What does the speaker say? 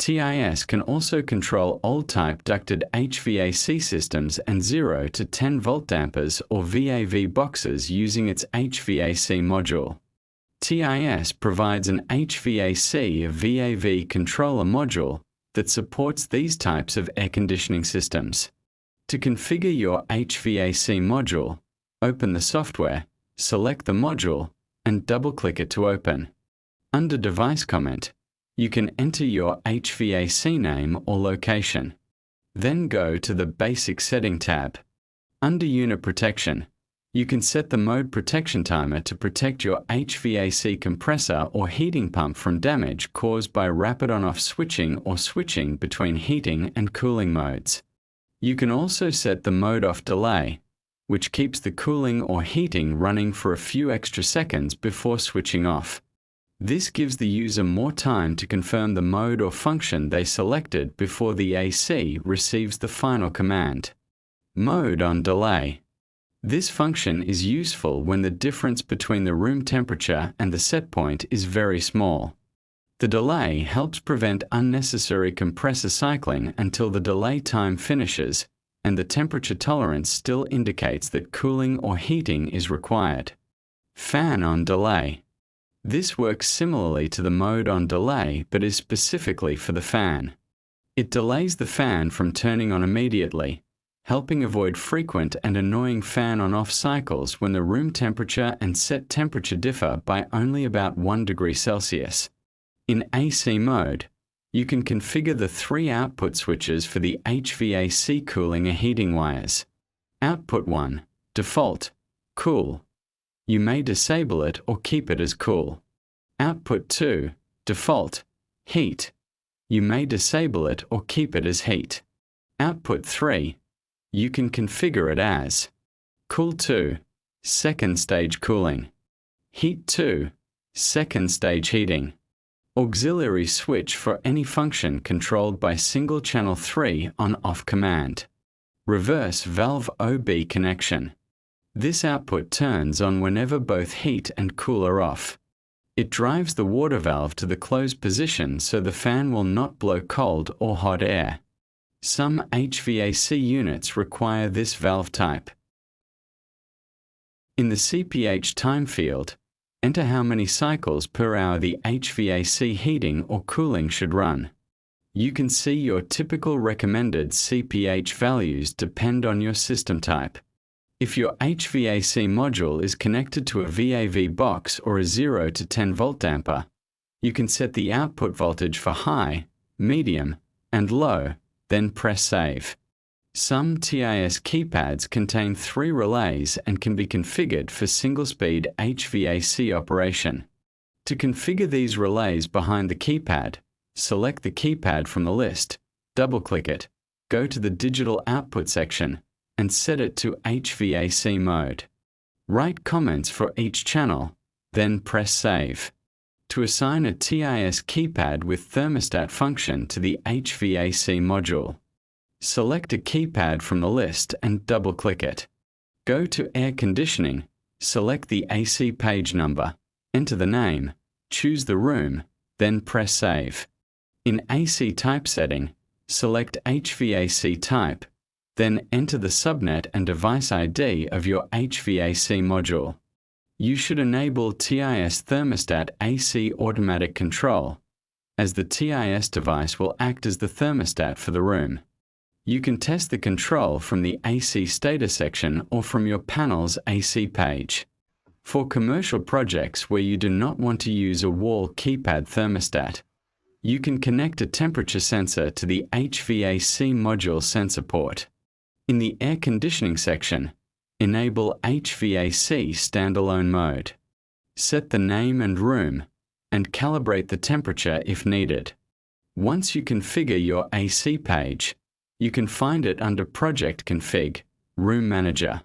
TIS can also control old-type ducted HVAC systems and 0 to 10 volt dampers or VAV boxes using its HVAC module. TIS provides an HVAC VAV Controller module that supports these types of air conditioning systems. To configure your HVAC module, open the software, select the module, and double-click it to open. Under Device Comment, you can enter your HVAC name or location. Then go to the Basic Setting tab. Under Unit Protection, you can set the mode protection timer to protect your HVAC compressor or heating pump from damage caused by rapid on-off switching or switching between heating and cooling modes. You can also set the mode off delay, which keeps the cooling or heating running for a few extra seconds before switching off. This gives the user more time to confirm the mode or function they selected before the AC receives the final command. Mode on delay. This function is useful when the difference between the room temperature and the set point is very small. The delay helps prevent unnecessary compressor cycling until the delay time finishes and the temperature tolerance still indicates that cooling or heating is required. Fan on delay. This works similarly to the mode on delay but is specifically for the fan. It delays the fan from turning on immediately, helping avoid frequent and annoying fan on-off cycles when the room temperature and set temperature differ by only about 1 degree Celsius. In AC mode, you can configure the 3 output switches for the HVAC cooling or heating wires. Output 1, Default, Cool. You may disable it or keep it as cool. Output 2, Default, Heat. You may disable it or keep it as heat. Output 3, you can configure it as Cool 2, second stage cooling. Heat 2, second stage heating. Auxiliary switch for any function controlled by single channel 3 on-off command. Reverse valve OB connection. This output turns on whenever both heat and cool are off. It drives the water valve to the closed position so the fan will not blow cold or hot air. Some HVAC units require this valve type. In the CPH time field, enter how many cycles per hour the HVAC heating or cooling should run. You can see your typical recommended CPH values depend on your system type. If your HVAC module is connected to a VAV box or a 0 to 10 volt damper, you can set the output voltage for high, medium, and low, then press Save. Some TIS keypads contain 3 relays and can be configured for single-speed HVAC operation. To configure these relays behind the keypad, select the keypad from the list, double-click it, go to the Digital Output section, and set it to HVAC mode. Write comments for each channel, then press Save. To assign a TIS keypad with thermostat function to the HVAC module, select a keypad from the list and double-click it. Go to Air Conditioning, select the AC page number, enter the name, choose the room, then press Save. In AC type setting, select HVAC type, then enter the subnet and device ID of your HVAC module. You should enable TIS Thermostat AC Automatic Control, as the TIS device will act as the thermostat for the room. You can test the control from the AC status section or from your panel's AC page. For commercial projects where you do not want to use a wall keypad thermostat, you can connect a temperature sensor to the HVAC module sensor port. In the air conditioning section, enable HVAC standalone mode. Set the name and room, and calibrate the temperature if needed. Once you configure your AC page, you can find it under Project Config, Room Manager.